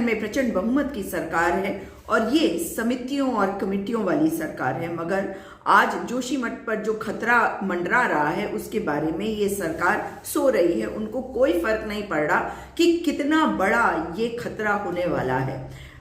में प्रचंड बहुमत की सरकार है और ये समितियों और कमेटियों वाली सरकार है, मगर आज जोशीमठ पर जो खतरा मंडरा रहा है उसके बारे में ये सरकार सो रही है। उनको कोई फर्क नहीं पड़ रहा कि कितना बड़ा ये खतरा होने वाला है।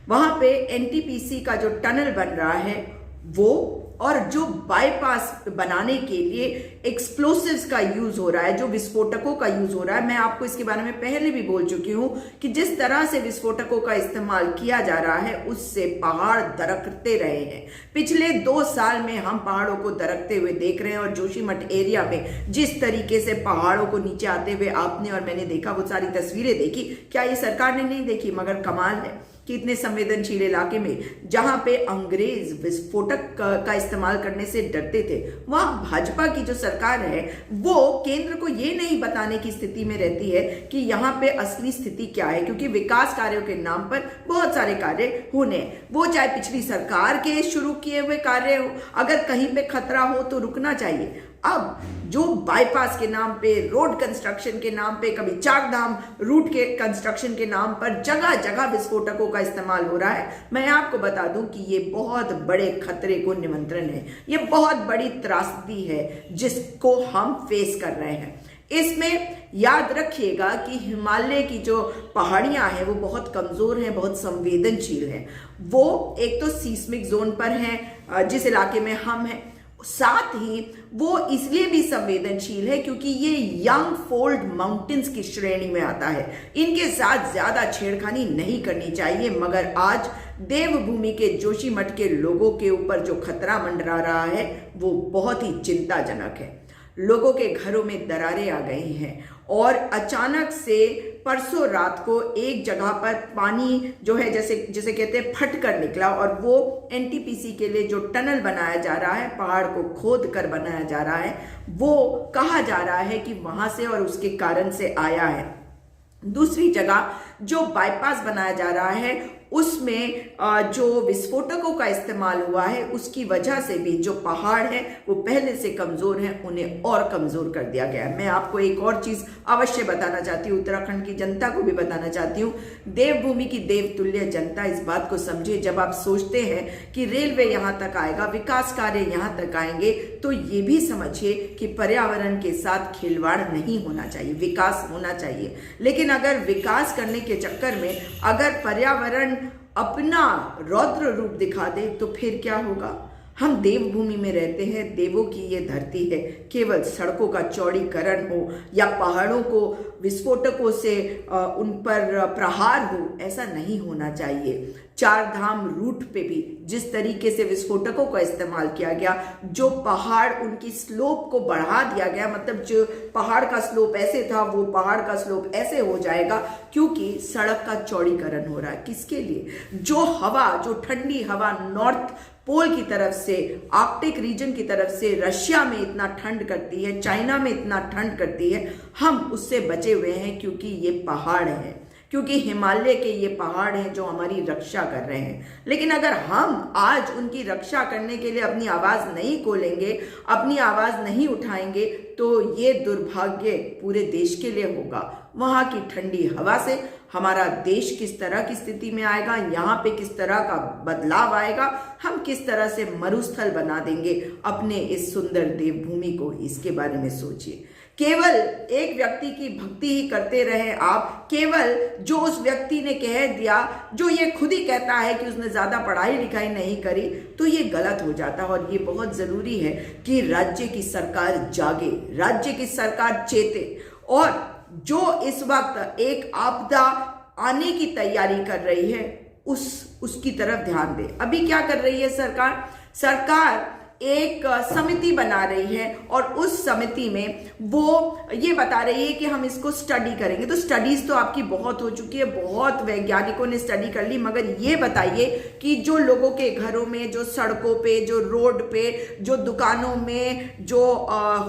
वहां पे एनटीपीसी का जो टनल बन रहा है वो, और जो बाईपास बनाने के लिए एक्सप्लोसिव्स का यूज हो रहा है, जो विस्फोटकों का यूज हो रहा है, मैं आपको इसके बारे में पहले भी बोल चुकी हूं कि जिस तरह से विस्फोटकों का इस्तेमाल किया जा रहा है उससे पहाड़ दरकते रहे हैं। पिछले 2 साल में हम पहाड़ों को दरकते हुए देख रहे हैं और जोशीमठ एरिया में जिस तरीके से पहाड़ों को नीचे आते हुए आपने और मैंने देखा, वो सारी तस्वीरें देखी। क्या ये सरकार ने नहीं देखी? मगर कमाल है कि इतने संवेदनशील इलाके में जहां पे अंग्रेज विस्फोटक का इस्तेमाल करने से डरते थे, वहां भाजपा की जो सरकार है वो केंद्र को ये नहीं बताने की स्थिति में रहती है कि यहाँ पे असली स्थिति क्या है, क्योंकि विकास कार्यों के नाम पर बहुत सारे कार्य होने हैं, वो चाहे पिछली सरकार के शुरू किए हुए कार्य हो। अगर कहीं पे खतरा हो तो रुकना चाहिए। अब जो बाईपास के नाम पे, रोड कंस्ट्रक्शन के नाम पे, कभी चारधाम रूट के कंस्ट्रक्शन के नाम पर जगह जगह विस्फोटकों का इस्तेमाल हो रहा है, मैं आपको बता दूं कि ये बहुत बड़े खतरे को निमंत्रण है। ये बहुत बड़ी त्रासदी है जिसको हम फेस कर रहे हैं। इसमें याद रखिएगा कि हिमालय की जो पहाड़ियां हैं वो बहुत कमजोर हैं, बहुत संवेदनशील हैं। वो एक तो सीस्मिक जोन पर हैं जिस इलाके में हम हैं, साथ ही वो इसलिए भी संवेदनशील है क्योंकि ये यंग फोल्ड माउंटेन्स की श्रेणी में आता है। इनके साथ ज्यादा छेड़खानी नहीं करनी चाहिए, मगर आज देवभूमि के जोशीमठ के लोगों के ऊपर जो खतरा मंडरा रहा है वो बहुत ही चिंताजनक है। लोगों के घरों में दरारें आ गई हैं और अचानक से परसों रात को एक जगह पर पानी जो है जैसे कहते हैं फट कर निकला, और वो एनटीपीसी के लिए जो टनल बनाया जा रहा है, पहाड़ को खोद कर बनाया जा रहा है, वो कहा जा रहा है कि वहां से और उसके कारण से आया है। दूसरी जगह जो बाईपास बनाया जा रहा है उसमें जो विस्फोटकों का इस्तेमाल हुआ है उसकी वजह से भी जो पहाड़ है वो पहले से कमजोर हैं, उन्हें और कमजोर कर दिया गया है। मैं आपको एक और चीज अवश्य बताना चाहती हूँ, उत्तराखंड की जनता को भी बताना चाहती हूँ। देवभूमि की देवतुल्य जनता इस बात को समझे, जब आप सोचते हैं कि रेलवे यहाँ तक आएगा, विकास कार्य यहाँ तक आएंगे, तो ये भी समझिए कि पर्यावरण के साथ खिलवाड़ नहीं होना चाहिए, विकास होना चाहिए। लेकिन अगर विकास करने के चक्कर में अगर पर्यावरण अपना रौद्र रूप दिखा दे तो फिर क्या होगा? हम देवभूमि में रहते हैं, देवों की ये धरती है। केवल सड़कों का चौड़ीकरण हो या पहाड़ों को विस्फोटकों से उन पर प्रहार हो, ऐसा नहीं होना चाहिए। चारधाम रूट पे भी जिस तरीके से विस्फोटकों का इस्तेमाल किया गया, जो पहाड़ उनकी स्लोप को बढ़ा दिया गया, मतलब जो पहाड़ का स्लोप ऐसे था वो पहाड़ का स्लोप ऐसे हो जाएगा क्योंकि सड़क का चौड़ीकरण हो रहा है। किसके लिए? जो हवा, जो ठंडी हवा नॉर्थ पोल की तरफ से, आर्कटिक रीजन की तरफ से रशिया में इतना ठंड करती है, चाइना में इतना ठंड करती है, हम उससे बचे हुए हैं क्योंकि ये पहाड़ है, क्योंकि हिमालय के ये पहाड़ हैं जो हमारी रक्षा कर रहे हैं। लेकिन अगर हम आज उनकी रक्षा करने के लिए अपनी आवाज नहीं खोलेंगे, अपनी आवाज नहीं उठाएंगे, तो ये दुर्भाग्य पूरे देश के लिए होगा। वहां की ठंडी हवा से हमारा देश किस तरह की स्थिति में आएगा, यहाँ पे किस तरह का बदलाव आएगा, हम किस तरह से मरुस्थल बना देंगे अपने इस सुंदर देवभूमि को, इसके बारे में सोचिए। केवल एक व्यक्ति की भक्ति ही करते रहे आप, केवल जो उस व्यक्ति ने कह दिया, जो ये खुद ही कहता है कि उसने ज्यादा पढ़ाई लिखाई नहीं करी, तो ये गलत हो जाता है। और ये बहुत जरूरी है कि राज्य की सरकार जागे, राज्य की सरकार चेते, और जो इस वक्त एक आपदा आने की तैयारी कर रही है उसकी तरफ ध्यान दे। अभी क्या कर रही है सरकार? सरकार एक समिति बना रही है और उस समिति में वो ये बता रही है कि हम इसको स्टडी करेंगे। तो स्टडीज तो आपकी बहुत हो चुकी है, बहुत वैज्ञानिकों ने स्टडी कर ली, मगर ये बताइए कि जो लोगों के घरों में, जो सड़कों पे, जो रोड पे, जो दुकानों में, जो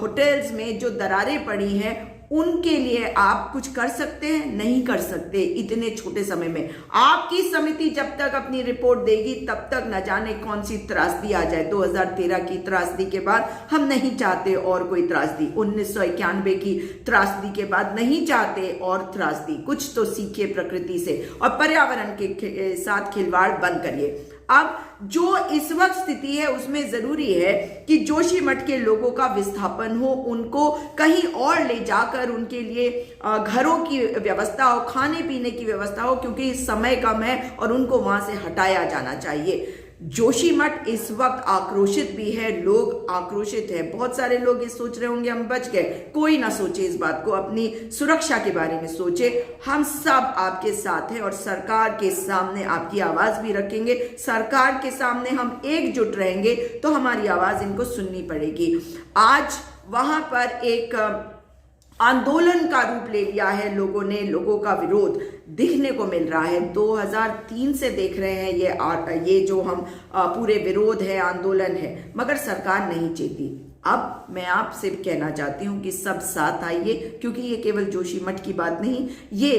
होटल्स में जो दरारें पड़ी हैं, उनके लिए आप कुछ कर सकते हैं? नहीं कर सकते इतने छोटे समय में। आपकी समिति जब तक अपनी रिपोर्ट देगी तब तक न जाने कौन सी त्रासदी आ जाए। 2013 की त्रासदी के बाद हम नहीं चाहते और कोई त्रासदी, 1991 की त्रासदी के बाद नहीं चाहते और त्रासदी। कुछ तो सीखिए प्रकृति से और पर्यावरण के साथ खिलवाड़ बंद करिए। अब जो इस वक्त स्थिति है उसमें जरूरी है कि जोशीमठ के लोगों का विस्थापन हो, उनको कहीं और ले जाकर उनके लिए घरों की व्यवस्था हो, खाने पीने की व्यवस्था हो, क्योंकि समय कम है और उनको वहां से हटाया जाना चाहिए। जोशीमठ इस वक्त आक्रोशित भी है, लोग आक्रोशित है। बहुत सारे लोग ये सोच रहे होंगे हम बच गए। कोई ना सोचे इस बात को, अपनी सुरक्षा के बारे में सोचे। हम सब आपके साथ हैं और सरकार के सामने आपकी आवाज भी रखेंगे। सरकार के सामने हम एकजुट रहेंगे तो हमारी आवाज इनको सुननी पड़ेगी। आज वहां पर एक आंदोलन का रूप ले लिया है लोगों ने, लोगों का विरोध दिखने को मिल रहा है। 2003 से देख रहे हैं ये जो हम पूरे विरोध है, आंदोलन है, मगर सरकार नहीं चेती। अब मैं आपसे कहना चाहती हूं कि सब साथ आइए, क्योंकि ये केवल जोशीमठ की बात नहीं, ये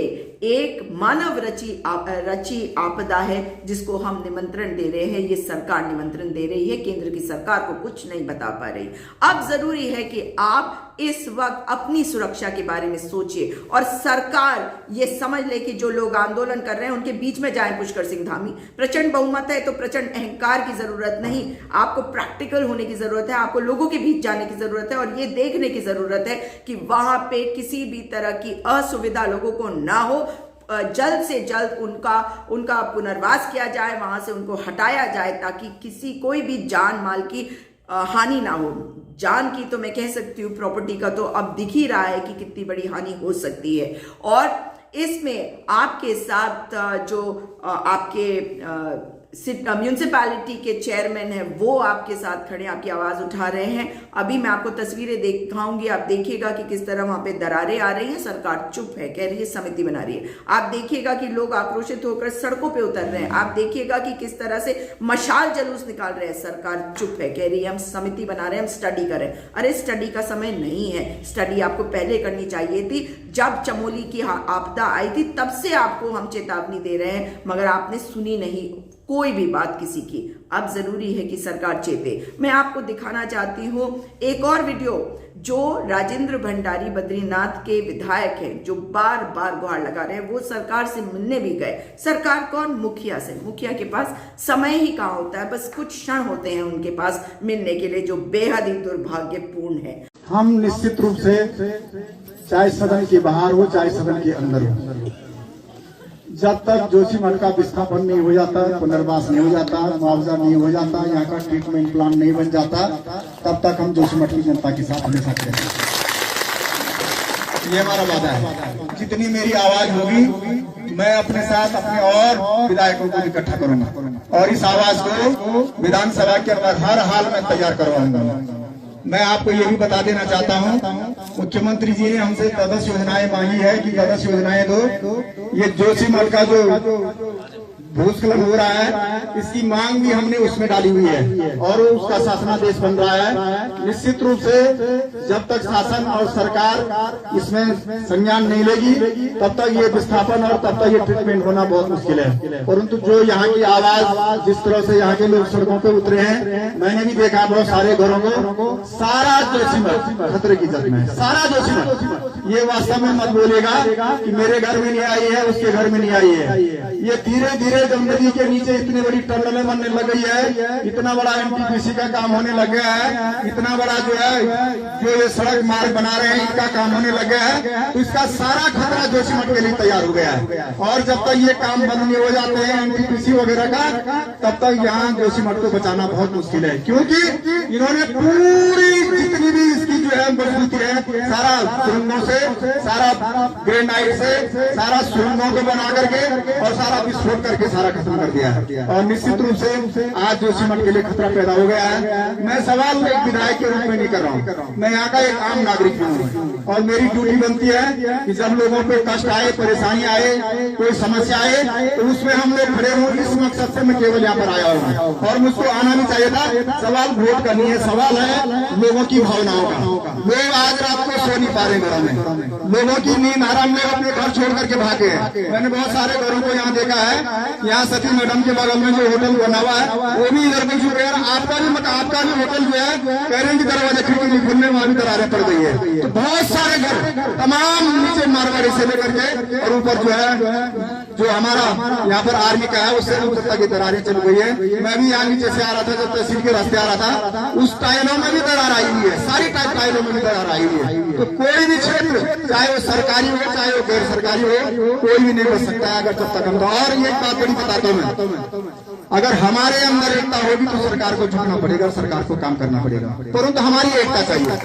एक मानव रची आपदा है जिसको हम निमंत्रण दे रहे हैं। ये सरकार निमंत्रण दे रही है, केंद्र की सरकार को कुछ नहीं बता पा रही। अब जरूरी है कि आप इस वक्त अपनी सुरक्षा के बारे में सोचिए और सरकार ये समझ ले कि जो लोग आंदोलन कर रहे हैं उनके बीच में जाए पुष्कर सिंह धामी। प्रचंड बहुमत है तो प्रचंड अहंकार की जरूरत नहीं, आपको प्रैक्टिकल होने की जरूरत है, आपको लोगों के बीच जाने की जरूरत है और ये देखने की जरूरत है कि वहां पे किसी भी तरह की असुविधा लोगों को ना हो। जल्द से जल्द उनका पुनर्वास किया जाए, वहां से उनको हटाया जाए ताकि किसी कोई भी जान माल की हानि ना हो। जान की तो मैं कह सकती हूँ, प्रॉपर्टी का तो अब दिख ही रहा है कि कितनी बड़ी हानि हो सकती है। और इसमें आपके साथ जो आपके म्यूनिसिपैलिटी के चेयरमैन है वो आपके साथ खड़े, आपकी आवाज उठा रहे हैं। अभी मैं आपको तस्वीरें दिखाऊंगी, आप देखिएगा कि किस तरह वहां पे दरारें आ रही हैं। सरकार चुप है, कह रही है समिति बना रही है। आप देखिएगा कि लोग आक्रोशित होकर सड़कों पे उतर रहे हैं। आप देखिएगा कि किस तरह से मशाल जुलूस निकाल रहे हैं। सरकार चुप है, कह रही है हम समिति बना रहे हैं, हम स्टडी कर रहे हैं। अरे स्टडी का समय नहीं है, स्टडी आपको पहले करनी चाहिए थी। जब चमोली की आपदा आई थी तब से आपको हम चेतावनी दे रहे हैं, मगर आपने सुनी नहीं कोई भी बात किसी की। अब जरूरी है कि सरकार चेते। मैं आपको दिखाना चाहती हूं एक और वीडियो जो राजेंद्र भंडारी बद्रीनाथ के विधायक हैं, जो बार बार गुहार लगा रहे हैं। वो सरकार से मिलने भी गए। सरकार कौन? मुखिया से। मुखिया के पास समय ही कहाँ होता है, बस कुछ क्षण होते हैं उनके पास मिलने के लिए, जो बेहद ही दुर्भाग्यपूर्ण है। हम निश्चित रूप से चाहे सदन के बाहर हो चाहे सदन के अंदर हो, जब तक जोशीमठ का विस्थापन नहीं हो जाता, पुनर्वास नहीं हो जाता, मुआवजा नहीं हो जाता, यहाँ का ट्रीटमेंट प्लान नहीं बन जाता, तब तक हम जोशीमठ की जनता के साथ हमेशा खड़े हैं। ये हमारा वादा है। जितनी मेरी आवाज होगी मैं अपने साथ अपने और विधायकों को इकट्ठा करूंगा और इस आवाज को विधानसभा के अंदर हर हाल में तैयार करवाऊंगा। मैं आपको ये भी बता देना चाहता हूँ, मुख्यमंत्री जी ने हमसे 10 योजनाएं मांगी है कि 10 योजनाएं दो। ये जोशीमठ का जो भूस्खलन हो रहा है इसकी मांग भी हमने उसमें डाली हुई है और उसका शासनादेश बन रहा है। निश्चित रूप से जब तक शासन और सरकार इसमें संज्ञान नहीं लेगी तब तक ये विस्थापन और तब तक ये ट्रीटमेंट होना बहुत मुश्किल है। परंतु जो यहाँ की आवाज, जिस तरह से यहाँ के लोग सड़कों पे उतरे हैं, मैंने भी देखा बहुत सारे घरों को, सारा जोशीमठ खतरे की जद में, सारा जोशीमठ। ये वास्तव में मत बोलेगा कि मेरे घर में नहीं आई है, उसके घर में नहीं आई है। ये धीरे धीरे जब नदी के नीचे इतनी बड़ी टनलें बनने लग गई है, इतना बड़ा एनटीपीसी का काम होने लग गया है, इतना बड़ा जो ये सड़क मार्ग बना रहे हैं इनका काम होने लग गया है, तो इसका सारा खतरा जोशीमठ के लिए तैयार हो गया है। और जब तक ये काम बंद नहीं हो जाते हैं एनटीपीसी वगैरह का, तब तक यहाँ जोशीमठ को बचाना बहुत मुश्किल है, क्योंकि इन्होंने पूरी जितनी भी इसकी जो है मजबूती है, सारा सुरंगों से, सारा ग्रेनाइट से, सारा सुरंगों को बना करके और सारा विस्फोट करके सारा खत्म कर दिया है। और निश्चित रूप से आज जोशीमठ के लिए खतरा पैदा हो गया है। मैं सवाल एक विधायक के रूप में नहीं कर रहा हूँ, मैं यहाँ का एक आम नागरिक हूँ और मेरी ड्यूटी बनती है कि जब लोगों पे कष्ट आए, परेशानी आए, कोई समस्या आए, तो उसमें हम लोग खड़े हों। इस मकसद से मैं केवल यहाँ पर आया हूँ और मुझको आना नहीं चाहिए था। सवाल वोट करनी है, सवाल है लोगों की भावनाओं का। लोग आज रात को सो नहीं पा रहे घरों में, लोगों की नींद हराम, लोग अपने घर छोड़ करके भागे हैं। मैंने बहुत सारे घरों को यहाँ देखा है, यहाँ सती मैडम के बगल में जो होटल बना हुआ है वो भी इधर कुछ रहे, आपका भी होटल जो है कह रहे हैं कि दरवाजा खिड़की नहीं खुलने, वहां भी दरारें पड़ गई है। तो बहुत सारे घर तमाम नीचे मारवाड़ी से लेकर के और ऊपर जो है जो हमारा यहाँ पर आर्मी का है उससे ऊपर तक की दरारें चल गई है। मैं भी यहाँ नीचे से आ रहा था, जब तहसील के रास्ते आ रहा था, उस टाइलों में भी दरार आई हुई है, सारी टाइलों में भी दरार आई हुई है। तो कोई भी क्षेत्र, चाहे वो सरकारी हो चाहे वो गैर सरकारी हो, कोई भी नहीं बच सकता है अगर जब तक हम। और ये बात बड़ी बताता हूँ, अगर हमारे अंदर एकता होगी तो सरकार को झुकना पड़ेगा, सरकार को काम करना पड़ेगा, परंतु हमारी एकता चाहिए।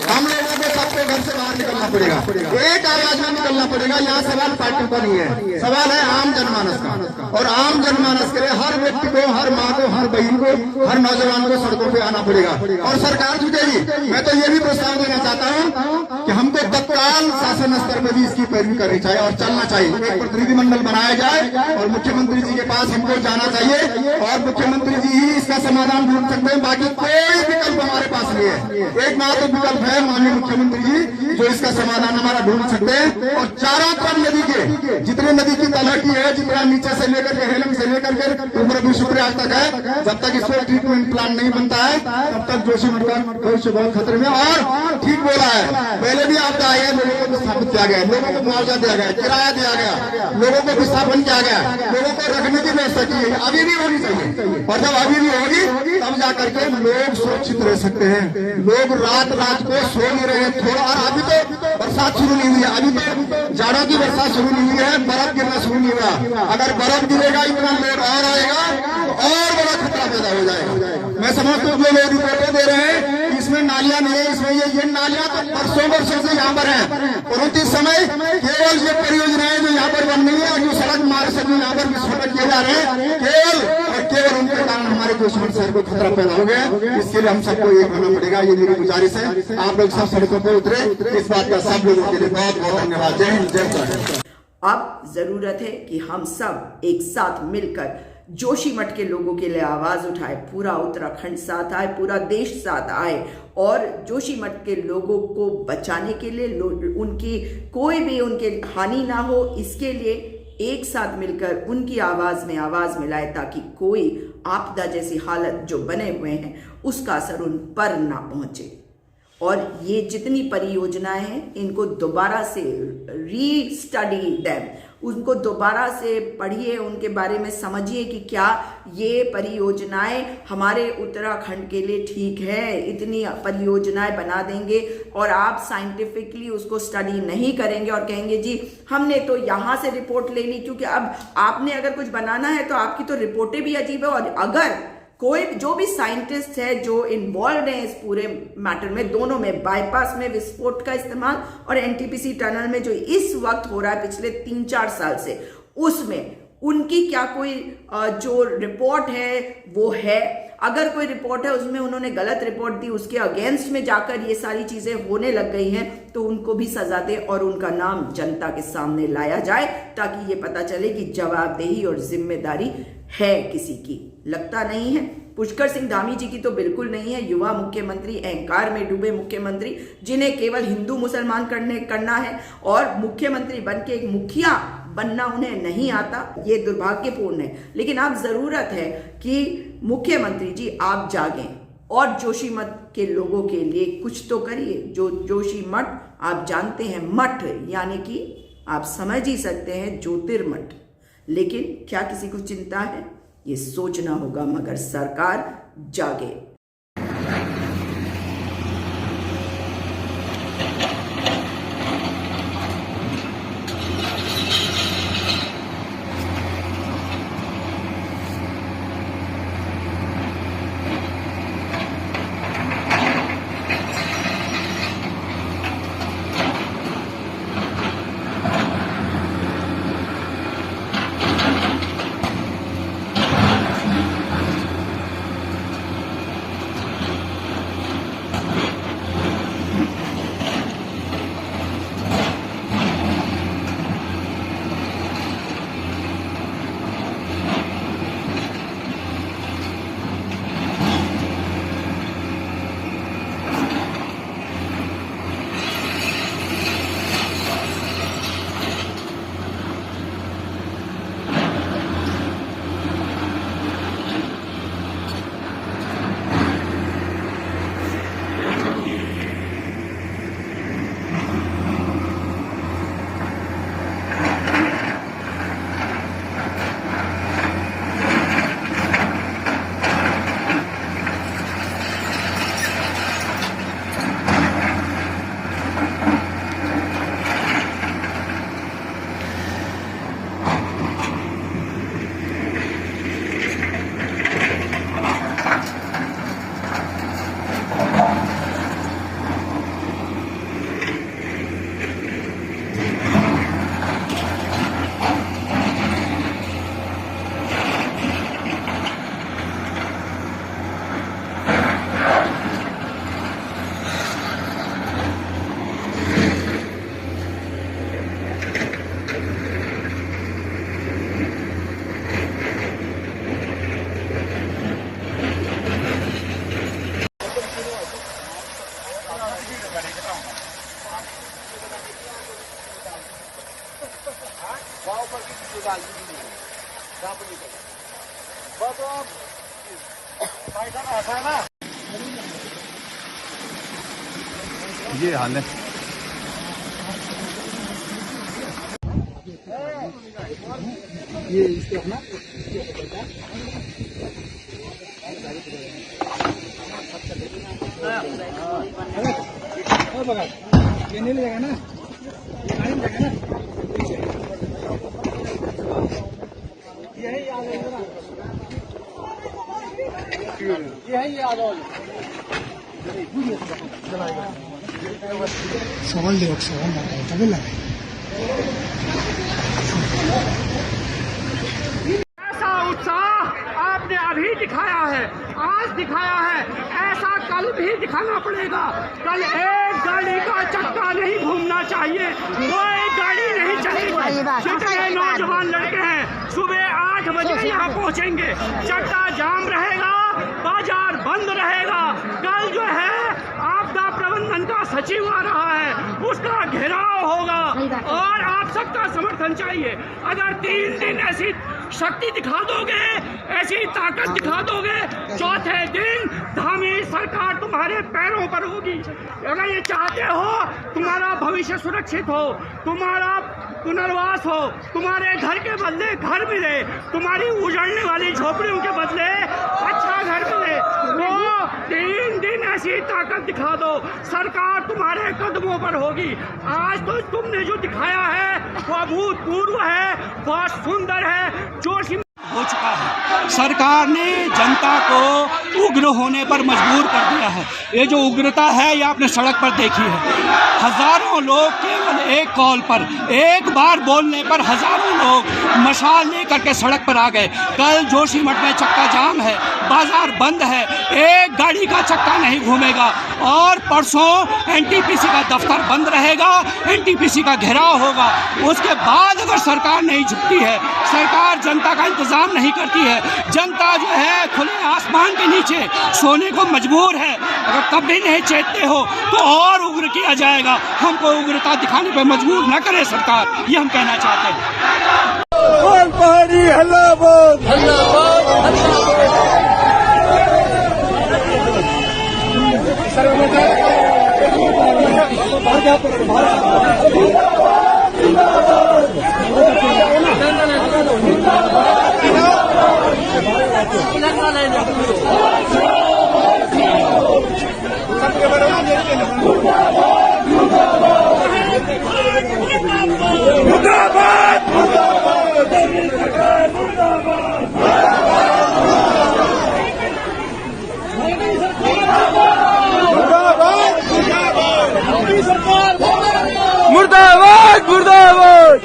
हम लोगों को सबको घर से बाहर निकलना पड़ेगा, एक आवाज में निकलना पड़ेगा। यहाँ सवाल पार्टी का नहीं है, सवाल है आम जनमानस का। और आम जनमानस के लिए हर व्यक्ति को, हर माँ को, हर बहन को, हर नौजवान को सड़कों पे आना पड़ेगा और सरकार जुटेगी। मैं तो ये भी प्रस्ताव देना चाहता हूँ कि हमको तत्काल शासन स्तर पर भी इसकी पैरवी करनी चाहिए और चलना चाहिए। एक प्रतिनिधिमंडल बनाया जाए और मुख्यमंत्री जी के पास हमको जाना चाहिए और मुख्यमंत्री जी ही इसका समाधान ढूंढ सकते हैं, बाकी कोई विकल्प हमारे पास नहीं है। एकमात्र विकल्प है माननीय मुख्यमंत्री जी जो इसका समाधान हमारा ढूंढ सकते हैं। और चारों तरफ नदी के जितने नदी की तलहटी है, जितना नीचे से लेकर के हेलम से लेकर के ऊपर विश्वप्रयाग तक है, जब तक इसको ट्रीटमेंट प्लान नहीं बनता है तब तक जोशीमठ का भविष्य बहुत खतरे में। और ठीक बोला है, पहले भी आपदा आई है, लोगों को विस्थापित किया गया, लोगों को मुआवजा दिया गया, किराया दिया गया, लोगों को विस्थापन किया गया, लोगों को रखने की व्यवस्था की है, अभी भी होनी चाहिए। और जब अभी भी होगी तब जाकर के लोग सुरक्षित रह सकते हैं। लोग रात को सो नहीं रहे थोड़ा। और अभी तो बरसात शुरू नहीं हुई है, अभी तो जाड़ों की बरसात शुरू नहीं हुई है, बर्फ गिरना शुरू नहीं हुआ। अगर बर्फ गिरेगा, इतना लोड और आएगा तो और बड़ा खतरा पैदा हो जाएगा। मैं समझता हूँ जो लोग रिपोर्टें दे रहे हैं इसमें नालियां नहीं है, इसमें ये नालियां तो वर्षों से यहाँ पर है, परंतु इस समय केवल ये परियोजनाएं जो यहाँ पर बन रही है और जो सड़क मार्ग से जो यहाँ पर विस्फोट किए जा रहे हैं, केवल उनके कारण हमारे जोशीमठ शहर को खतरा पैदा हो गया। इसके लिए हम सबको एक होना पड़ेगा, ये मेरी गुजारिश है। आप लोग सब सड़कों पर उतरे, इस बात का सब लोगों के लिए बहुत बहुत धन्यवाद। जय हिंद, जय भारत। अब जरूरत है कि हम सब एक साथ मिलकर जोशीमठ के लोगों के लिए आवाज उठाए, पूरा उत्तराखंड साथ आए, पूरा देश साथ आए और जोशीमठ के लोगों को बचाने के लिए, उनकी कोई भी उनके हानि ना हो, इसके लिए एक साथ मिलकर उनकी आवाज में आवाज मिलाए ताकि कोई आपदा जैसी हालत जो बने हुए हैं उसका असर उन पर ना पहुंचे। और ये जितनी परियोजनाएं हैं इनको दोबारा से रीस्टडी देम, उनको दोबारा से पढ़िए, उनके बारे में समझिए कि क्या ये परियोजनाएं हमारे उत्तराखंड के लिए ठीक है। इतनी परियोजनाएं बना देंगे और आप साइंटिफिकली उसको स्टडी नहीं करेंगे और कहेंगे जी हमने तो यहाँ से रिपोर्ट ले ली, क्योंकि अब आपने अगर कुछ बनाना है तो आपकी तो रिपोर्टें भी अजीब है। और अगर कोई जो भी साइंटिस्ट है जो इन्वॉल्व है इस पूरे मैटर में, दोनों में, बाईपास में विस्फोट का इस्तेमाल और एनटीपीसी टनल में जो इस वक्त हो रहा है पिछले 3-4 साल से, उसमें उनकी क्या कोई जो रिपोर्ट है वो है। अगर कोई रिपोर्ट है उसमें उन्होंने गलत रिपोर्ट दी, उसके अगेंस्ट में जाकर ये सारी चीजें होने लग गई हैं, तो उनको भी सजा दे और उनका नाम जनता के सामने लाया जाए ताकि ये पता चले कि जवाबदेही और जिम्मेदारी है किसी की। लगता नहीं है। पुष्कर सिंह धामी जी की तो बिल्कुल नहीं है। युवा मुख्यमंत्री, अहंकार में डूबे मुख्यमंत्री, जिन्हें केवल हिंदू मुसलमान करना है और मुख्यमंत्री बन के एक मुखिया बनना उन्हें नहीं आता, ये दुर्भाग्यपूर्ण है। लेकिन अब जरूरत है कि मुख्यमंत्री जी आप जागें और जोशीमठ के लोगों के लिए कुछ तो करिए। जो जोशीमठ आप जानते हैं, मठ यानी कि आप समझ ही सकते हैं ज्योतिर्मठ, लेकिन क्या किसी को चिंता है? ये सोचना होगा, मगर सरकार जागे। ये हाल है। ये इसके अपना बघा ये नहीं लगेगा ना, गाड़ी में लगेगा ना, यही याद है ना, यही याद है। सवाल दे सवाल आता है तभी लगे। ऐसा उत्साह आपने अभी दिखाया है, आज दिखाया है, ऐसा कल भी दिखाना पड़ेगा। कल एक गाड़ी का चक्का नहीं घूमना चाहिए, कोई गाड़ी नहीं चलेगी। जितने नौजवान लड़के हैं सुबह 8 बजे यहाँ पहुँचेंगे, चक्का जाम रहेगा, बाजार बंद रहेगा। कल जो है आपदा प्रबंधन का सचिव आ रहा है, उसका घेराव होगा और आप सबका समर्थन चाहिए। अगर 3 दिन ऐसी शक्ति दिखा दोगे, ऐसी ताकत दिखा दोगे, चौथे दिन धामी सरकार तुम्हारे पैरों पर होगी। अगर ये चाहते हो तुम्हारा भविष्य सुरक्षित हो, तुम्हारा पुनर्वास हो, तुम्हारे घर के बदले घर मिले, तुम्हारी उजड़ने वाली झोपड़ियों के बदले अच्छा घर मिले, तो 3 दिन ऐसी ताकत दिखा दो, सरकार तुम्हारे कदमों पर होगी। आज तो तुमने जो दिखाया है वो अभूतपूर्व है, बहुत सुंदर है, जोशी हो चुका है। सरकार ने जनता को उग्र होने पर मजबूर कर दिया है। ये जो उग्रता है ये आपने सड़क पर देखी है। हजारों लोग केवल एक कॉल पर, एक बार बोलने पर हजारों लोग मशाल लेकर के सड़क पर आ गए। कल जोशीमठ में चक्का जाम है, बाजार बंद है, एक गाड़ी का चक्का नहीं घूमेगा और परसों एनटीपीसी का दफ्तर बंद रहेगा, एनटीपीसी का घेराव होगा। उसके बाद अगर सरकार नहीं झुकती है, सरकार जनता का इंतजाम नहीं करती है, जनता जो है खुले आसमान के नीचे सोने को मजबूर है। अगर तब भी नहीं चेतते हो तो और उग्र किया जाएगा। हमको उग्रता दिखाने पर मजबूर न करे सरकार, ये हम कहना चाहते हैं। बोल पहाड़ी हल्ला बोल, हल्ला बोल, हल्ला मुर्दाबाद मुर्दाबाद।